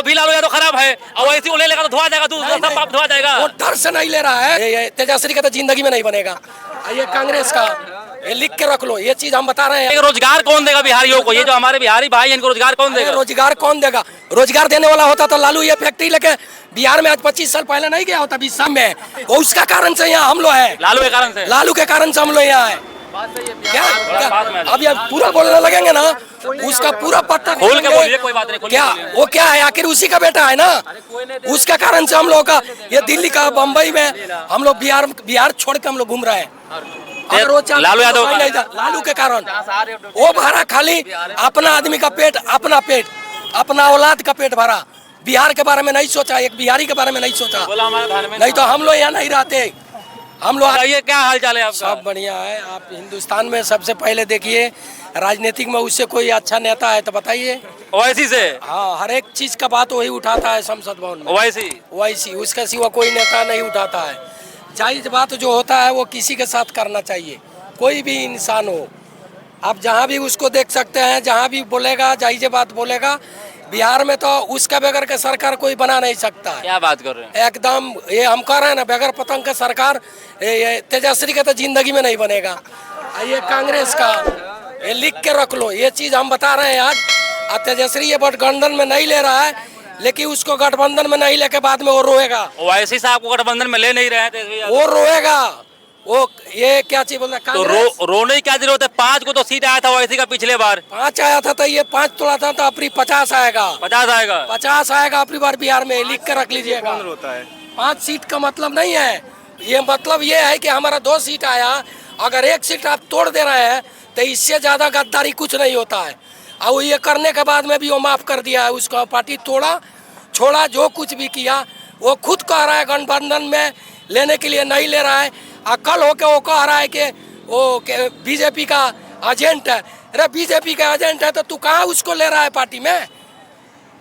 अभी लालू यादव खराब है और वैसे उन्हें लेगा तो धोआ जाएगा, दूसरा सब पाप धोआ जाएगा। वो डर से नहीं ले रहा है। ये तेजस्वी का तो जिंदगी में नहीं बनेगा। ये कांग्रेस का, ये लिख के रख लो, ये चीज हम बता रहे हैं। रोजगार कौन देगा बिहारियों को? ये जो हमारे बिहारी भाई हैं, इनको रोजगार कौन देगा? रोजगार कौन देगा? रोजगार देने वाला होता तो लालू ये फैक्ट्री लेके बिहार में आज 25 साल पहले नहीं गया होता 20 साल में। वो उसका कारण से यहाँ हम लोग है, लालू के कारण से, लालू के कारण से हम लोग यहाँ है। क्या अब ये पूरा बोलने लगेंगे ना, उसका पूरा पत्ता खोल के बोलिए, कोई बात नहीं। क्या वो क्या है? आखिर उसी का बेटा है ना, उसका कारण से हम लोग का ये दिल्ली का, बम्बई में हम लोग बिहार छोड़ के हम लोग घूम रहे हैं। लालू यादव लालू के कारण वो भरा खाली अपना आदमी का पेट, अपना औलाद का पेट भरा। बिहार के बारे में नहीं सोचा, एक बिहारी के बारे में नहीं सोचा। नहीं तो हम लोग यहाँ नहीं रहते। हम लोग ये क्या हाल चाल है आपका? सब बढ़िया है। आप हिंदुस्तान में सबसे पहले देखिए, राजनीतिक में उससे कोई अच्छा नेता है तो बताइए। ओवैसी से? हाँ, हर एक चीज का बात वही उठाता है संसद भवन में। ओवैसी उसका सिवा कोई नेता नहीं उठाता है। जायज बात जो होता है वो किसी के साथ करना चाहिए, कोई भी इंसान हो। आप जहाँ भी उसको देख सकते हैं, जहाँ भी बोलेगा जायज बात बोलेगा। बिहार में तो उसका बगैर के सरकार कोई बना नहीं सकता है। क्या बात कर रहे हैं? एकदम ये हम कह रहे हैं ना, बगैर पतंग का सरकार ये तेजस्वी का तो जिंदगी में नहीं बनेगा। ये कांग्रेस का, ये लिख के रख लो, ये चीज हम बता रहे हैं आज। तेजस्वी ये गठबंधन में नहीं ले रहा है, लेकिन उसको गठबंधन में नहीं लेके बाद में वो रोएगा। ओवैसी साहब को गठबंधन में ले नहीं रहे हैं, वो रोएगा। वो ये क्या चीज बोल रहा है? तो रोने की क्या जरूरत है? 5 को तो सीट आया था ओवैसी का पिछले बार। 5 आया था तो ये 5 तोड़ा था तो अपनी 50 आएगा। 50 आएगा अपनी बार बिहार में, लिख के रख लीजिएगा। 5 सीट का मतलब नहीं है, ये मतलब ये है कि हमारा 2 सीट आया। अगर 1 सीट आप तोड़ दे रहे हैं तो इससे ज्यादा गद्दारी कुछ नहीं होता है। और ये करने के बाद में भी वो माफ कर दिया है, उसका पार्टी तोड़ा छोड़ा जो कुछ भी किया। वो खुद कह रहा है गठबंधन में लेने के लिए नहीं ले रहा है। कल होके वो कह रहा है कि वो बीजेपी का एजेंट है। अरे बीजेपी का एजेंट है तो तू कहाँ उसको ले रहा है पार्टी में?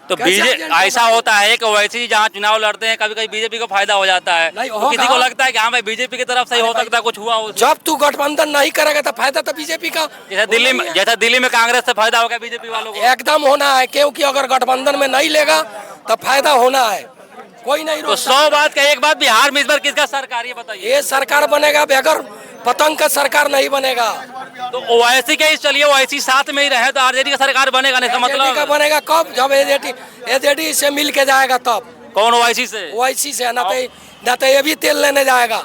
तो ऐसा होता है कि वैसे ही जहाँ चुनाव लड़ते हैं कभी कभी बीजेपी को फायदा हो जाता है। तो किसी को लगता है कि हाँ भाई बीजेपी की तरफ से हो सकता है कुछ हुआ हो। जब तू गठबंधन नहीं करेगा तो फायदा तो बीजेपी का। जैसा दिल्ली में कांग्रेस से फायदा हो गया बीजेपी वालों को, एकदम होना है। क्योंकि अगर गठबंधन में नहीं लेगा तो फायदा होना है, कोई नहीं। तो 100 बात का एक बात, बिहार में इस बार किसका सरकार ये बताइए? ये सरकार बनेगा, बगैर पतंग का सरकार नहीं बनेगा। तो ओवैसी के चलिए, ओवैसी साथ में ही रहे तो आरजेडी का सरकार बनेगा नहीं? मतलब का बनेगा कब? जब एजेडी से मिल के जाएगा तब। कौन ओवैसी से? ओवैसी से ना तो ये भी तेल लेने जाएगा।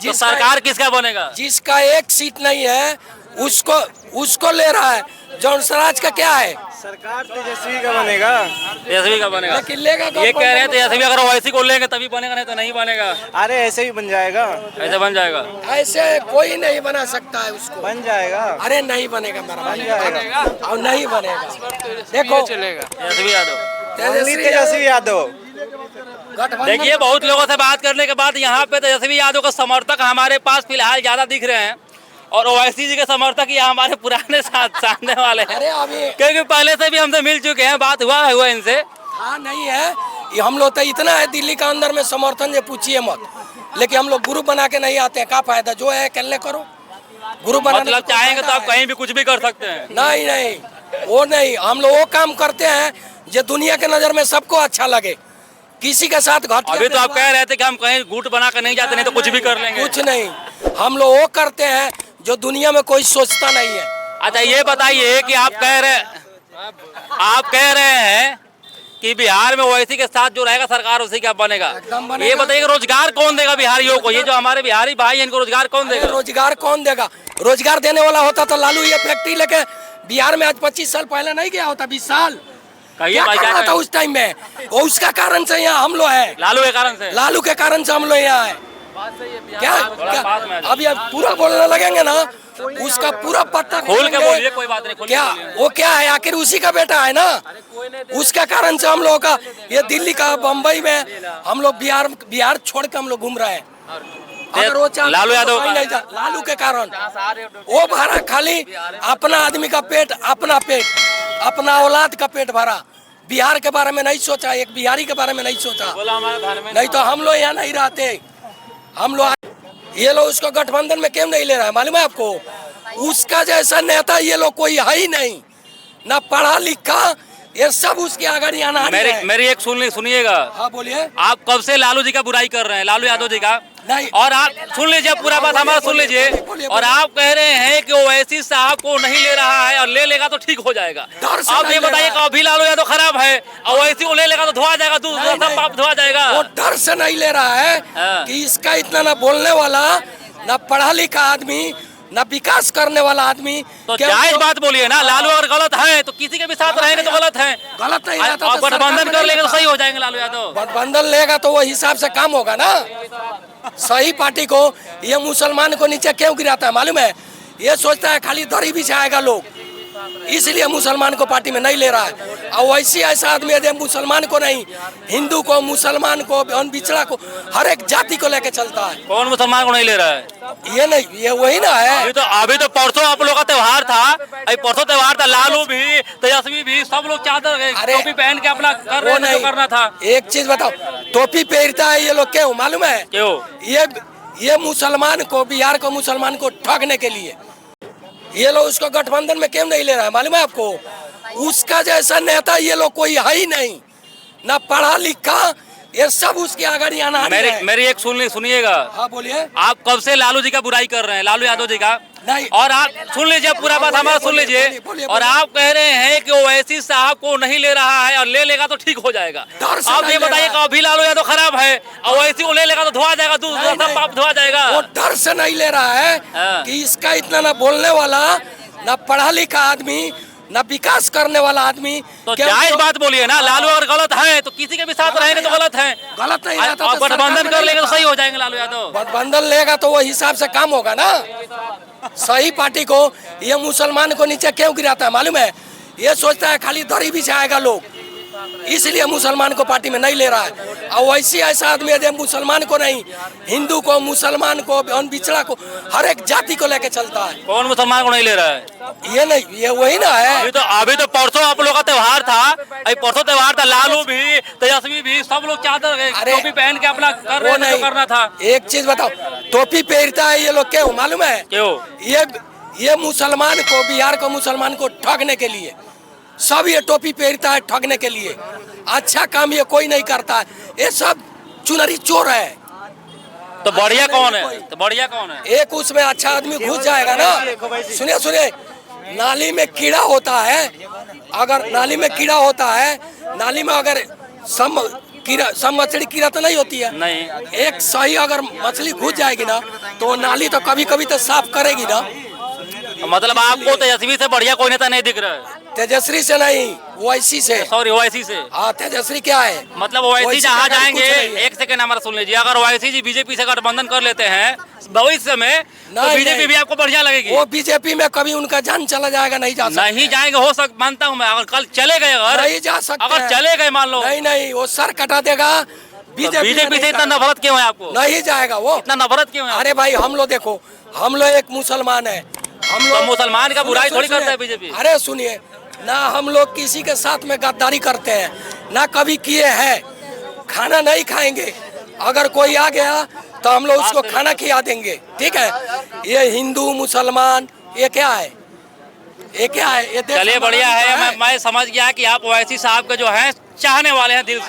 तो सरकार किसका बनेगा? जिसका 1 सीट नहीं है उसको ले रहा है। जौन स्वराज का क्या है? सरकार तेजस्वी का बनेगा। तेजस्वी का बनेगा, लेकिन लेगा ये कह रहे हैं तेजस्वी अगर ओवैसी को लेंगे तभी बनेगा, नहीं तो नहीं बनेगा। अरे ऐसे ही बन जाएगा। ऐसे बन जाएगा? ऐसे कोई नहीं बना सकता है उसको। बन जाएगा। अरे नहीं बनेगा मेरा भाई, और नहीं बनेगा। देखो तेजस्वी यादव। देखिए, बहुत लोगों से बात करने के बाद यहाँ पे तेजस्वी यादव का समर्थक हमारे पास फिलहाल ज्यादा दिख रहे हैं और ओवैसी जी के समर्थक ये हमारे पुराने सामने वाले हैं। क्योंकि पहले से भी हमसे मिल चुके हैं, बात हुआ इनसे। हाँ नहीं है, ये हम लोग तो इतना है दिल्ली का अंदर में समर्थन जो पूछिए मत। लेकिन हम लोग ग्रुप बना के नहीं आते हैं, क्या फायदा? जो है कल करो, ग्रुप बना। मतलब चाहेंगे तो आप कहीं भी कुछ भी कर सकते हैं? नहीं, वो नहीं। हम लोग वो काम करते हैं जो दुनिया के नजर में सबको अच्छा लगे। किसी के साथ घाट। अभी तो आप कह रहे थे कि हम कहीं गुट बना कर नहीं जाते, नहीं तो कुछ भी कर लेंगे। कुछ नहीं, हम लोग वो करते हैं जो दुनिया में कोई सोचता नहीं है। अच्छा ये बताइए कि आप कह रहे हैं कि बिहार में ओवैसी के साथ जो रहेगा सरकार उसी का बनेगा। ये बताइए रोजगार कौन देगा बिहारियों को? ये जो हमारे बिहारी भाई हैं इनको रोजगार कौन देगा? रोजगार कौन देगा? रोजगार देने वाला होता तो लालू ये फैक्ट्री लेके बिहार में आज 25 साल पहले नहीं गया होता 20 साल। क्या करना था उस टाइम में? वो उसका कारण से यहाँ हम लोग है, लालू के कारण से। लालू के कारण से हम लोग यहाँ है। क्या अब ये पूरा बोलने लगेंगे ना, उसका पूरा पत्ता खोल के बोलिए, कोई बात नहीं। क्या वो क्या है? आखिर उसी का बेटा है ना, उसका कारण से हम लोगों का ये दिल्ली का, बम्बई में हम लोग बिहार छोड़ के हम लोग घूम रहे हैं। लालू यादव, लालू के कारण वो भरा खाली अपना आदमी का पेट, अपना औलाद का पेट भरा। बिहार के बारे में नहीं सोचा, एक बिहारी के बारे में नहीं सोचा। नहीं तो हम लोग यहाँ नहीं रहते। हम लोग ये लोग उसको गठबंधन में क्यों नहीं ले रहा है मालूम है आपको? उसका जैसा नेता ये लोग कोई है ही नहीं, ना पढ़ा लिखा ये सब उसके आगे आना मेरी एक सुनिएगा। हाँ बोलिए। आप कब से लालू जी का बुराई कर रहे हैं, लालू यादव जी का? नहीं। और आप सुन लीजिए, पूरा बात हमारा सुन लीजिए। और आप कह रहे हैं कि ओवैसी साहब को नहीं ले रहा है और ले लेगा तो ठीक हो जाएगा। आप ये बताइए कि अभी लालू यादव खराब है, ओवैसी को ले लेगा तो धोआ जाएगा, दूसरा सब पाप धोआ जाएगा। वो डर से नहीं ले रहा है कि इसका इतना ना बोलने वाला, ना पढ़ा लिखा आदमी, ना विकास करने वाला आदमी। तो जायज बात बोलिए ना, लालू अगर गलत है तो किसी के भी साथ रहेंगे तो गलत है। गलत नहीं रहता तो गठबंधन कर लेंगे तो सही हो जाएंगे लालू यादव। गठबंधन लेगा तो वो हिसाब से काम होगा ना। सही पार्टी को ये मुसलमान को नीचे क्यों गिराता है मालूम है? ये सोचता है खाली दरी बिछाएगा लोग, इसलिए मुसलमान को पार्टी में नहीं ले रहा है। और वैसे ऐसा आदमी है मुसलमान को नहीं, हिंदू को, मुसलमान को, बिछड़ा को, हर एक जाति को लेके चलता है। कौन मुसलमान को नहीं ले रहा है? ये नहीं, ये वही ना है। अभी तो परसों आप लोग का त्योहार था, परसों त्योहार था, लालू भी, तेजस्वी भी, सब लोग चादर टोपी पहन के अपना कर रहे थे, करना था। एक चीज बताओ, टोपी पहनता है ये लोग क्यों मालूम है? क्यों? ये मुसलमान को, बिहार को मुसलमान को ठगने के लिए। ये लोग उसको गठबंधन में क्यों नहीं ले रहा है मालूम है आपको? उसका जैसा नेता ये लोग कोई है ही नहीं, ना पढ़ा लिखा, ये सब उसके आगे आना। मेरी एक सुनिएगा। हाँ बोलिए। आप कब से लालू जी का बुराई कर रहे हैं, लालू यादव जी का? नहीं। और आप सुन लीजिए, पूरा बात हमारा सुन लीजिए। और आप कह रहे हैं कि ओवैसी साहब को नहीं ले रहा है और ले लेगा तो ठीक हो जाएगा। आप ये बताइए कि अभी लालू यादव खराब है, ओवैसी को ले लेगा तो धोआ जाएगा, दूसरा सब पाप धोआ जाएगा। वो डर से नहीं ले रहा है कि इसका इतना ना बोलने वाला, ना पढ़ा लिखा आदमी, ना विकास करने वाला आदमी। तो जायज बात बोलिए ना, लालू अगर गलत है तो किसी के भी साथ रहेंगे तो गलत है। गलत नहीं रहता तो गठबंधन कर लेंगे तो सही हो जाएंगे लालू यादव। गठबंधन लेगा तो वो हिसाब से काम होगा ना। सही पार्टी को ये मुसलमान को नीचे क्यों गिराता है मालूम है? ये सोचता है खाली दरी बिछाएगा लोग, इसलिए मुसलमान को पार्टी में नहीं ले रहा है। और वैसे ऐसा आदमी है मुसलमान को नहीं, हिंदू को, मुसलमान को, बिछड़ा को, हर एक जाति को लेके चलता है। कौन मुसलमान को नहीं ले रहा है? ये नहीं, ये वही ना है। अभी तो परसों आप लोग का त्योहार था, परसों त्योहार था, लालू भी, तेजस्वी भी, सब लोग चादर टोपी पहन के अपना कर रहे थे, करना था। एक चीज बताओ, टोपी पहनता है ये लोग क्यों मालूम है? क्यों? ये मुसलमान को, बिहार को मुसलमान को ठगने के लिए। सब ये टोपी पहनता है ठगने के लिए। अच्छा काम ये कोई नहीं करता है, ये सब चुनरी चोर है। तो बढ़िया कौन है? तो बढ़िया कौन है? एक उसमें अच्छा आदमी घुस जाएगा ना। सुनिए, नाली में कीड़ा होता है, अगर नाली में कीड़ा होता है, नाली में अगर सब मछली कीड़ा तो नहीं होती है। नहीं। एक सही अगर मछली घुस जाएगी ना तो नाली तो कभी कभी तो साफ करेगी ना। मतलब आपको तेजस्वी से बढ़िया कोई नेता नहीं दिख रहा है? तेजस्वी से नहीं, ओवैसी से। सॉरी, ओवैसी से। हाँ, तेजस्वी क्या है? मतलब ओवैसी जहाँ जाएंगे, एक सेकंड हमारा सुन लीजिए, अगर ओवैसी जी बीजेपी से गठबंधन कर लेते हैं भविष्य में तो बीजेपी भी आपको बढ़िया लगेगी? वो बीजेपी में कभी उनका जान चला जाएगा, नहीं जा सकते। नहीं जाएंगे, हो सकता मानता हूँ मैं। अगर कल चले गए, अगर नहीं जा सकते, अगर चले गए मान लो, नहीं, वो सर कटा देगा। बीजेपी से इतना नफरत क्यों है आपको? नहीं जाएगा वो, इतना नफरत क्यों है? अरे भाई हम लोग देखो, हम लोग एक मुसलमान है, हम लोग मुसलमान का बुराई थोड़ी करता है बीजेपी। अरे सुनिए ना, हम लोग किसी के साथ में गद्दारी करते हैं ना, कभी किए हैं। खाना नहीं खाएंगे, अगर कोई आ गया तो हम लोग उसको खाना खिला देंगे, ठीक है? ये हिंदू मुसलमान ये क्या है? ये क्या है? ये चलिए बढ़िया है, मैं समझ गया कि आप ओवैसी साहब के जो है चाहने वाले हैं दिल से।